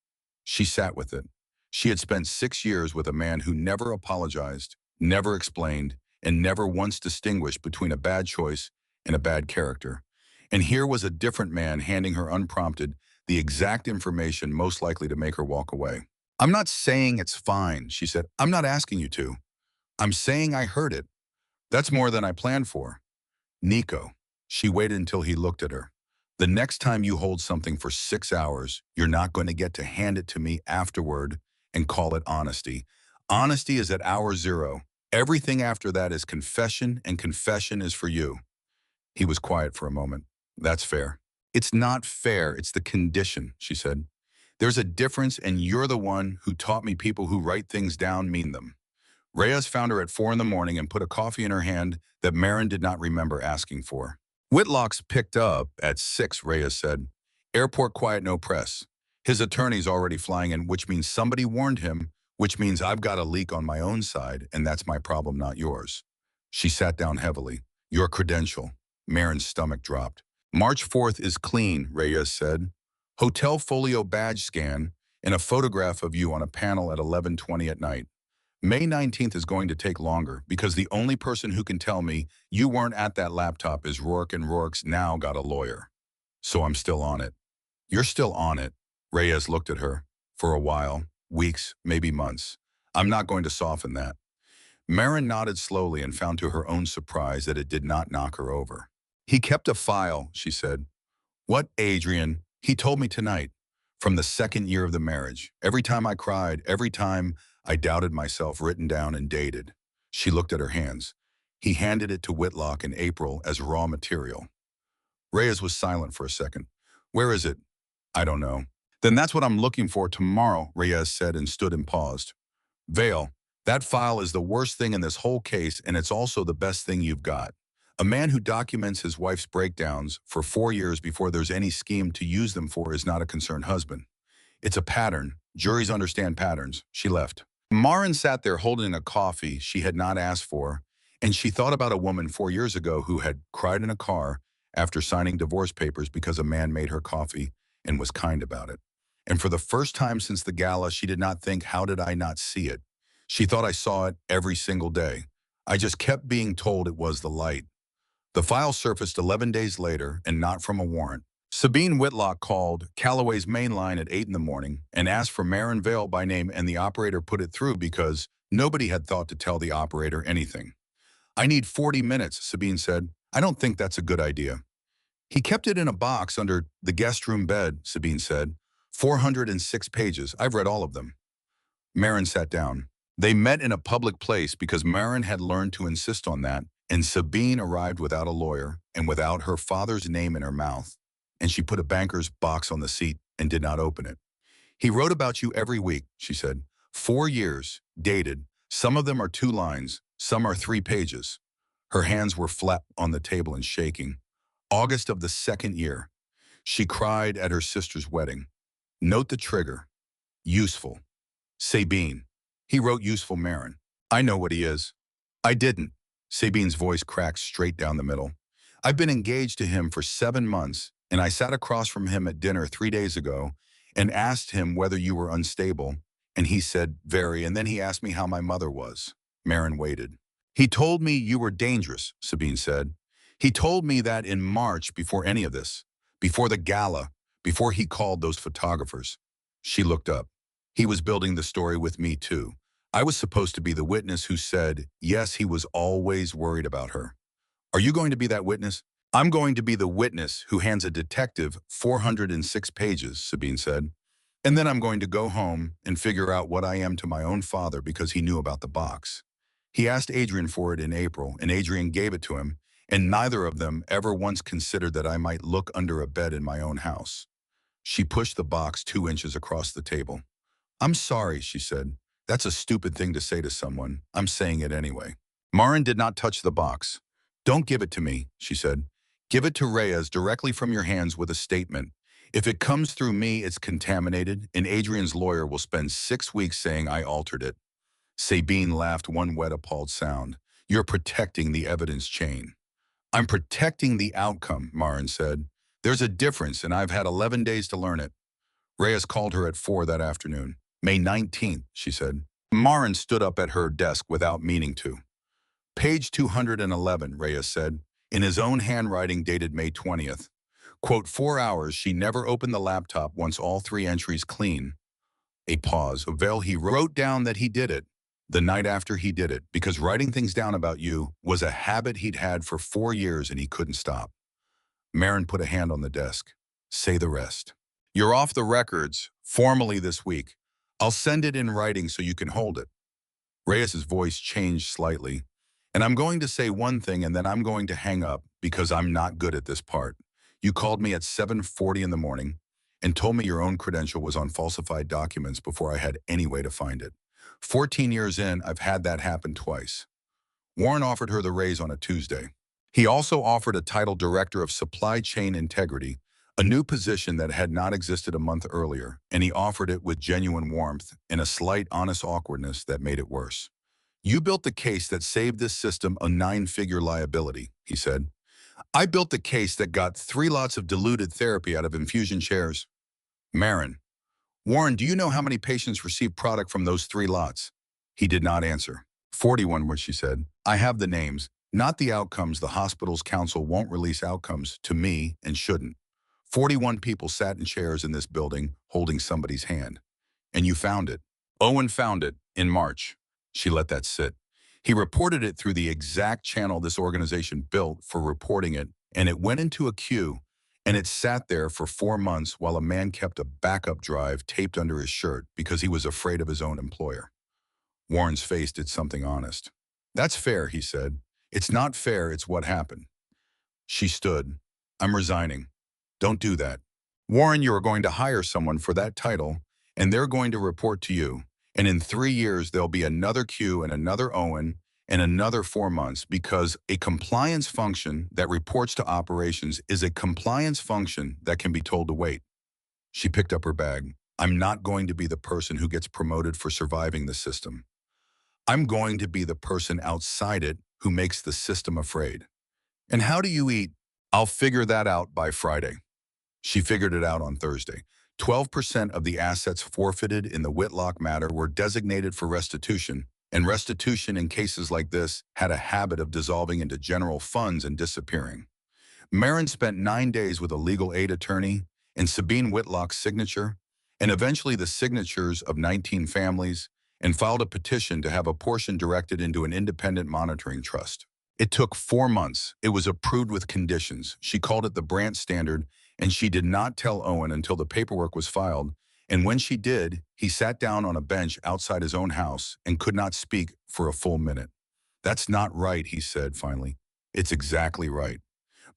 She sat with it. She had spent 6 years with a man who never apologized, never explained, and never once distinguished between a bad choice and a bad character. And here was a different man handing her unprompted the exact information most likely to make her walk away. I'm not saying it's fine, she said. I'm not asking you to. I'm saying I heard it. That's more than I planned for. Nico. She waited until he looked at her. The next time you hold something for 6 hours, you're not going to get to hand it to me afterward and call it honesty. Honesty is at hour zero. Everything after that is confession, and confession is for you. He was quiet for a moment. That's fair. It's not fair. It's the condition, she said. There's a difference, and you're the one who taught me people who write things down mean them. Reyes found her at 4 in the morning and put a coffee in her hand that Marin did not remember asking for. Whitlock's picked up at 6, Reyes said. Airport quiet, no press. His attorney's already flying in, which means somebody warned him, which means I've got a leak on my own side, and that's my problem, not yours. She sat down heavily. Your credential. Marin's stomach dropped. March 4th is clean, Reyes said. Hotel folio badge scan and a photograph of you on a panel at 11:20 at night. May 19th is going to take longer because the only person who can tell me you weren't at that laptop is Rourke, and Rourke's now got a lawyer. So I'm still on it. You're still on it. Reyes looked at her. For a while, weeks, maybe months. I'm not going to soften that. Marin nodded slowly and found to her own surprise that it did not knock her over. He kept a file, she said. What, Adrian? He told me tonight. From the second year of the marriage. Every time I cried, every time I doubted myself, written down and dated. She looked at her hands. He handed it to Whitlock in April as raw material. Reyes was silent for a second. Where is it? I don't know. Then that's what I'm looking for tomorrow, Reyes said and stood and paused. Vale, that file is the worst thing in this whole case, and it's also the best thing you've got. A man who documents his wife's breakdowns for 4 years before there's any scheme to use them for is not a concerned husband. It's a pattern. Juries understand patterns. She left. Marin sat there holding a coffee she had not asked for, and she thought about a woman 4 years ago who had cried in a car after signing divorce papers because a man made her coffee and was kind about it. And for the first time since the gala, she did not think, how did I not see it? She thought I saw it every single day. I just kept being told it was the light. The file surfaced 11 days later, and not from a warrant. Sabine Whitlock called Callaway's main line at 8 in the morning and asked for Marin Vale by name, and the operator put it through because nobody had thought to tell the operator anything. I need 40 minutes, Sabine said. I don't think that's a good idea. He kept it in a box under the guest room bed, Sabine said. 406 pages. I've read all of them. Marin sat down. They met in a public place because Marin had learned to insist on that, and Sabine arrived without a lawyer and without her father's name in her mouth, and she put a banker's box on the seat and did not open it. He wrote about you every week, she said. 4 years, dated. Some of them are 2 lines, some are 3 pages. Her hands were flat on the table and shaking. August of the 2nd year. She cried at her sister's wedding. Note the trigger. Useful. Sabine. He wrote useful Marin. I know what he is. I didn't. Sabine's voice cracked straight down the middle. I've been engaged to him for 7 months, and I sat across from him at dinner 3 days ago and asked him whether you were unstable, and he said, very, and then he asked me how my mother was. Marin waited. He told me you were dangerous, Sabine said. He told me that in March before any of this, before the gala, before he called those photographers. She looked up. He was building the story with me too. I was supposed to be the witness who said, yes, he was always worried about her. Are you going to be that witness? I'm going to be the witness who hands a detective 406 pages, Sabine said. And then I'm going to go home and figure out what I am to my own father because he knew about the box. He asked Adrian for it in April, and Adrian gave it to him, and neither of them ever once considered that I might look under a bed in my own house. She pushed the box 2 inches across the table. I'm sorry, she said. That's a stupid thing to say to someone. I'm saying it anyway. Marin did not touch the box. Don't give it to me, she said. Give it to Reyes directly from your hands with a statement. If it comes through me, it's contaminated, and Adrian's lawyer will spend 6 weeks saying I altered it. Sabine laughed one wet, appalled sound. You're protecting the evidence chain. I'm protecting the outcome, Marin said. There's a difference, and I've had 11 days to learn it. Reyes called her at 4 that afternoon. May 19th, she said. Marin stood up at her desk without meaning to. Page 211, Reyes said, in his own handwriting dated May 20th. Quote, 4 hours, she never opened the laptop once all 3 entries clean. A pause. Well, he wrote down that he did it the night after he did it because writing things down about you was a habit he'd had for 4 years and he couldn't stop. Marin put a hand on the desk. Say the rest. You're off the records, formally this week. I'll send it in writing so you can hold it. Reyes's voice changed slightly. And I'm going to say one thing and then I'm going to hang up because I'm not good at this part. You called me at 7:40 in the morning and told me your own credential was on falsified documents before I had any way to find it. 14 years in, I've had that happen twice. Warren offered her the raise on a Tuesday. He also offered a title Director of Supply Chain Integrity, a new position that had not existed a month earlier, and he offered it with genuine warmth and a slight honest awkwardness that made it worse. You built the case that saved this system a 9-figure liability, he said. I built the case that got 3 lots of diluted therapy out of infusion chairs. Marin. Warren, do you know how many patients received product from those 3 lots? He did not answer. 41, what she said. I have the names, not the outcomes. The hospital's counsel won't release outcomes to me and shouldn't. 41 people sat in chairs in this building holding somebody's hand. And you found it. Owen found it in March. She let that sit. He reported it through the exact channel this organization built for reporting it, and it went into a queue, and it sat there for 4 months while a man kept a backup drive taped under his shirt because he was afraid of his own employer. Warren's face did something honest. That's fair, he said. It's not fair, it's what happened. She stood. I'm resigning. Don't do that. Warren, you are going to hire someone for that title, and they're going to report to you. And in 3 years, there'll be another Q and another Owen and another 4 months because a compliance function that reports to operations is a compliance function that can be told to wait. She picked up her bag. I'm not going to be the person who gets promoted for surviving the system. I'm going to be the person outside it who makes the system afraid. And how do you eat? I'll figure that out by Friday. She figured it out on Thursday. 12% of the assets forfeited in the Whitlock matter were designated for restitution, and restitution in cases like this had a habit of dissolving into general funds and disappearing. Marin spent 9 days with a legal aid attorney and Sabine Whitlock's signature, and eventually the signatures of 19 families, and filed a petition to have a portion directed into an independent monitoring trust. It took 4 months. It was approved with conditions. She called it the Brandt Standard, and she did not tell Owen until the paperwork was filed, and when she did, he sat down on a bench outside his own house and could not speak for a full minute. That's not right, he said finally. It's exactly right.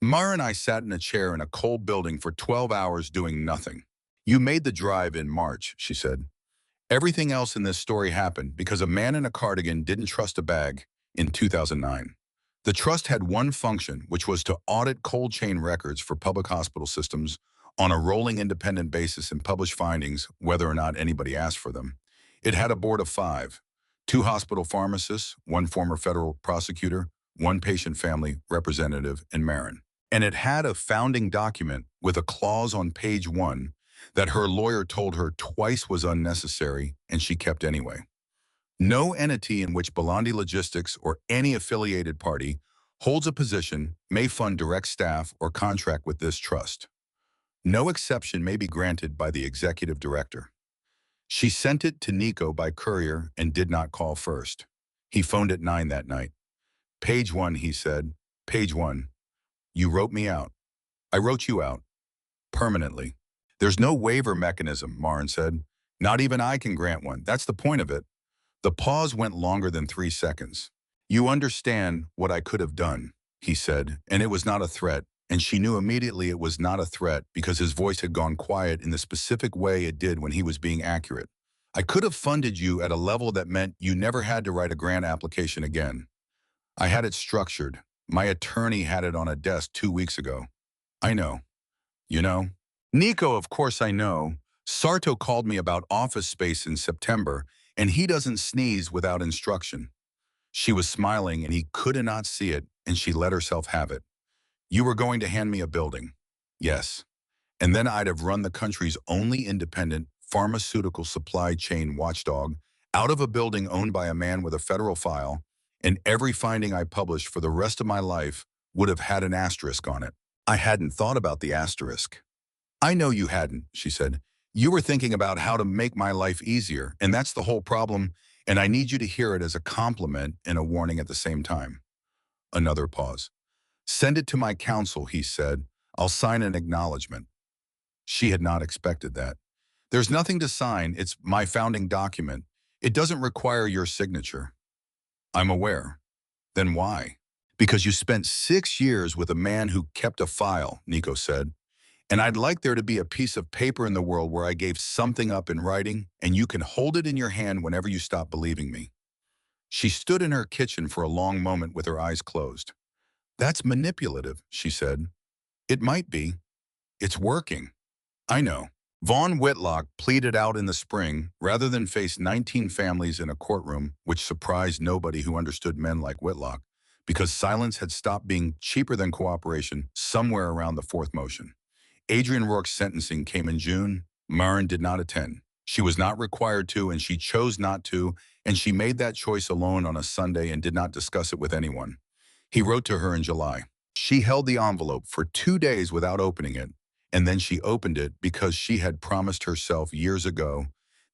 Mara and I sat in a chair in a cold building for 12 hours doing nothing. You made the drive in March, she said. Everything else in this story happened because a man in a cardigan didn't trust a bag in 2009. The trust had one function, which was to audit cold chain records for public hospital systems on a rolling independent basis and publish findings whether or not anybody asked for them. It had a board of 5, 2 hospital pharmacists, 1 former federal prosecutor, 1 patient family representative, and Marin. And it had a founding document with a clause on page 1 that her lawyer told her twice was unnecessary, and she kept anyway. No entity in which Belandi Logistics or any affiliated party holds a position may fund direct staff or contract with this trust. No exception may be granted by the executive director. She sent it to Nico by courier and did not call first. He phoned at 9 that night. Page 1, he said. Page 1. You wrote me out. I wrote you out. Permanently. There's no waiver mechanism, Marin said. Not even I can grant one. That's the point of it. The pause went longer than 3 seconds. You understand what I could have done, he said, and it was not a threat, and she knew immediately it was not a threat because his voice had gone quiet in the specific way it did when he was being accurate. I could have funded you at a level that meant you never had to write a grant application again. I had it structured. My attorney had it on a desk 2 weeks ago. I know. You know? Nico, of course I know. Sarto called me about office space in September, and he doesn't sneeze without instruction. She was smiling, and he could not see it, and she let herself have it. You were going to hand me a building. Yes. And then I'd have run the country's only independent pharmaceutical supply chain watchdog out of a building owned by a man with a federal file, and every finding I published for the rest of my life would have had an asterisk on it. I hadn't thought about the asterisk. I know you hadn't, she said. You were thinking about how to make my life easier, and that's the whole problem, and I need you to hear it as a compliment and a warning at the same time. Another pause. Send it to my counsel, he said. I'll sign an acknowledgement. She had not expected that. There's nothing to sign. It's my founding document. It doesn't require your signature. I'm aware. Then why? Because you spent 6 years with a man who kept a file, Nico said. And I'd like there to be a piece of paper in the world where I gave something up in writing and you can hold it in your hand whenever you stop believing me. She stood in her kitchen for a long moment with her eyes closed. That's manipulative, she said. It might be. It's working. I know. Vaughn Whitlock pleaded out in the spring rather than face 19 families in a courtroom, which surprised nobody who understood men like Whitlock, because silence had stopped being cheaper than cooperation somewhere around the fourth motion. Adrian Rourke's sentencing came in June. Marin did not attend. She was not required to, and she chose not to, and she made that choice alone on a Sunday and did not discuss it with anyone. He wrote to her in July. She held the envelope for 2 days without opening it, and then she opened it because she had promised herself years ago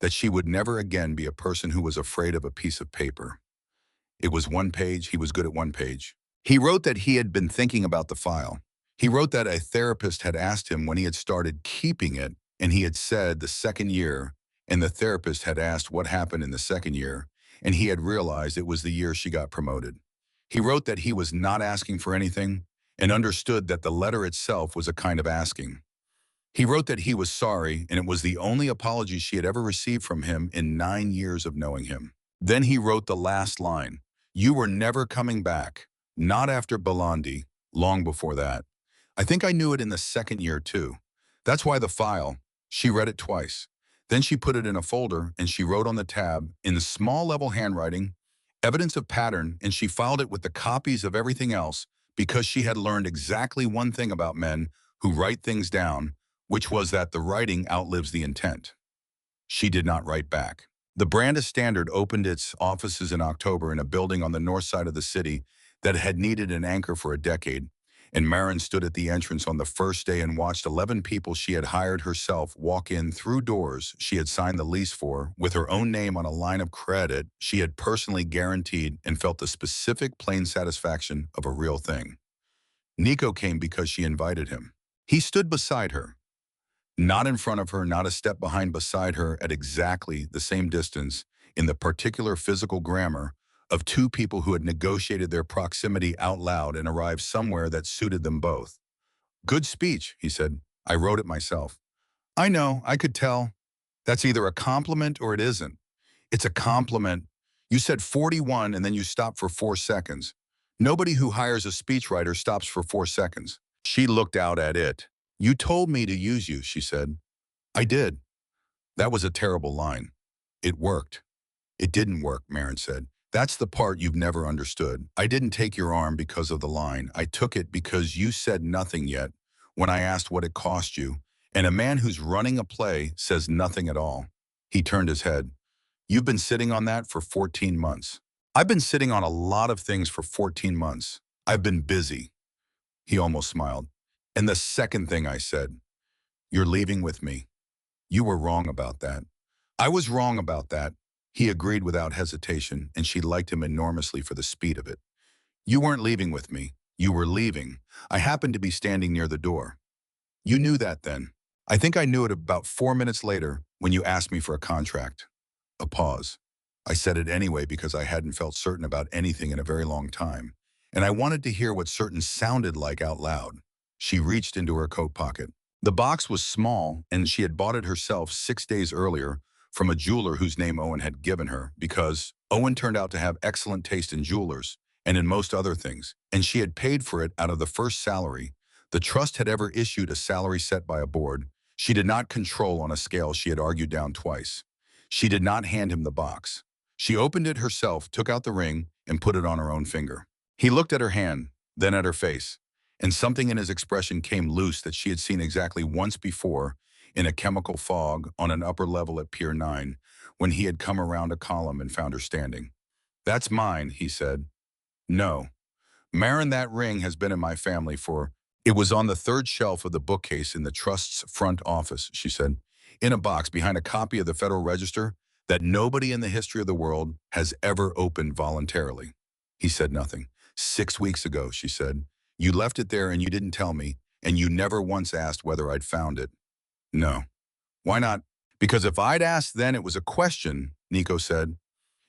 that she would never again be a person who was afraid of a piece of paper. It was one page. He was good at one page. He wrote that he had been thinking about the file. He wrote that a therapist had asked him when he had started keeping it, and he had said the second year, and the therapist had asked what happened in the second year, and he had realized it was the year she got promoted. He wrote that he was not asking for anything and understood that the letter itself was a kind of asking. He wrote that he was sorry, and it was the only apology she had ever received from him in 9 years of knowing him. Then he wrote the last line. You were never coming back, not after Belandi, long before that. I think I knew it in the second year, too. That's why the file, she read it twice. Then she put it in a folder, and she wrote on the tab, in the small-level handwriting, evidence of pattern, and she filed it with the copies of everything else because she had learned exactly one thing about men who write things down, which was that the writing outlives the intent. She did not write back. The Brandis Standard opened its offices in October in a building on the north side of the city that had needed an anchor for a decade, and Marin stood at the entrance on the first day and watched 11 people she had hired herself walk in through doors she had signed the lease for with her own name on a line of credit she had personally guaranteed and felt the specific plain satisfaction of a real thing. Nico came because she invited him. He stood beside her. Not in front of her, not a step behind, beside her at exactly the same distance in the particular physical grammar of two people who had negotiated their proximity out loud and arrived somewhere that suited them both. Good speech, he said. I wrote it myself. I know, I could tell. That's either a compliment or it isn't. It's a compliment. You said 41 and then you stopped for 4 seconds. Nobody who hires a speechwriter stops for 4 seconds. She looked out at it. You told me to use you, she said. I did. That was a terrible line. It worked. It didn't work, Marin said. That's the part you've never understood. I didn't take your arm because of the line. I took it because you said nothing yet when I asked what it cost you, and a man who's running a play says nothing at all. He turned his head. You've been sitting on that for 14 months. I've been sitting on a lot of things for 14 months. I've been busy. He almost smiled. And the second thing I said, you're leaving with me. You were wrong about that. I was wrong about that. He agreed without hesitation, and she liked him enormously for the speed of it. You weren't leaving with me. You were leaving. I happened to be standing near the door. You knew that then. I think I knew it about 4 minutes later when you asked me for a contract. A pause. I said it anyway because I hadn't felt certain about anything in a very long time, and I wanted to hear what certain sounded like out loud. She reached into her coat pocket. The box was small, and she had bought it herself 6 days earlier from a jeweler whose name Owen had given her because Owen turned out to have excellent taste in jewelers and in most other things, and she had paid for it out of the first salary. The trust had ever issued a salary set by a board. She did not control on a scale she had argued down twice. She did not hand him the box. She opened it herself, took out the ring, and put it on her own finger. He looked at her hand, then at her face, and something in his expression came loose that she had seen exactly once before in a chemical fog on an upper level at Pier 9 when he had come around a column and found her standing. "That's mine," he said. "No. Marin, that ring has been in my family for—" "It was on the third shelf of the bookcase in the trust's front office," she said, "in a box behind a copy of the Federal Register that nobody in the history of the world has ever opened voluntarily." He said nothing. "6 weeks ago," she said, "you left it there and you didn't tell me, and you never once asked whether I'd found it." "No." "Why not?" "Because if I'd asked then it was a question," Nico said.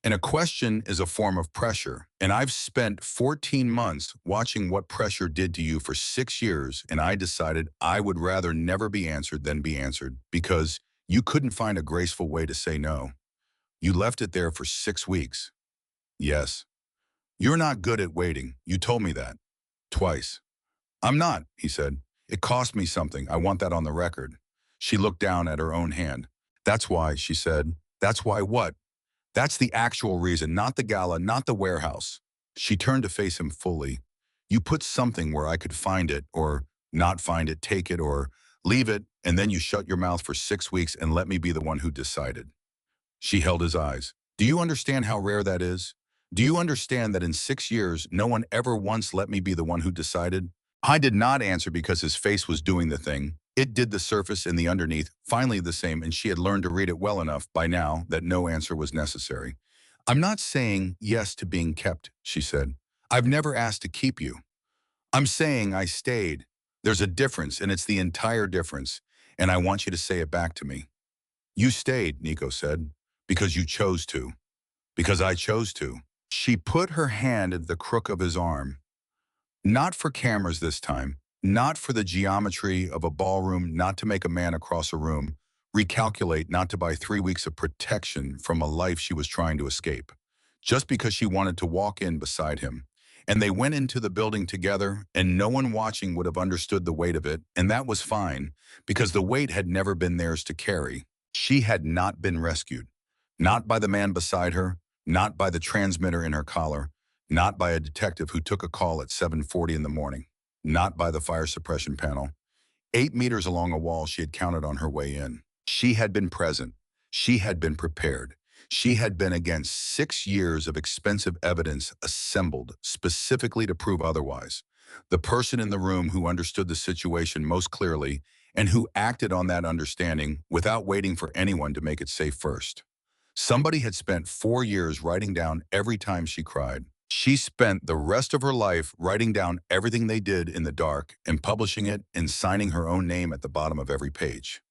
"And a question is a form of pressure. And I've spent 14 months watching what pressure did to you for 6 years, and I decided I would rather never be answered than be answered because you couldn't find a graceful way to say no. You left it there for 6 weeks. Yes. You're not good at waiting. You told me that. Twice." "I'm not," he said. "It cost me something. I want that on the record." She looked down at her own hand. "That's why," she said. "That's why what?" "That's the actual reason, not the gala, not the warehouse." She turned to face him fully. "You put something where I could find it, or not find it, take it, or leave it, and then you shut your mouth for 6 weeks and let me be the one who decided." She held his eyes. "Do you understand how rare that is? Do you understand that in 6 years, no one ever once let me be the one who decided?" I did not answer because his face was doing the thing. It did the surface and the underneath, finally the same, and she had learned to read it well enough by now that no answer was necessary. "I'm not saying yes to being kept," she said. "I've never asked to keep you. I'm saying I stayed. There's a difference, and it's the entire difference, and I want you to say it back to me." "You stayed," Nico said, "because you chose to. Because I chose to." She put her hand at the crook of his arm. "Not for cameras this time, not for the geometry of a ballroom, not to make a man across a room recalculate, not to buy 3 weeks of protection from a life she was trying to escape. Just because she wanted to walk in beside him. And they went into the building together, and no one watching would have understood the weight of it, and that was fine, because the weight had never been theirs to carry. She had not been rescued. Not by the man beside her, not by the transmitter in her collar, not by a detective who took a call at 7:40 in the morning, not by the fire suppression panel. 8 meters along a wall she had counted on her way in. She had been present. She had been prepared. She had been against 6 years of expensive evidence assembled specifically to prove otherwise. The person in the room who understood the situation most clearly and who acted on that understanding without waiting for anyone to make it safe first. Somebody had spent 4 years writing down every time she cried. She spent the rest of her life writing down everything they did in the dark and publishing it and signing her own name at the bottom of every page.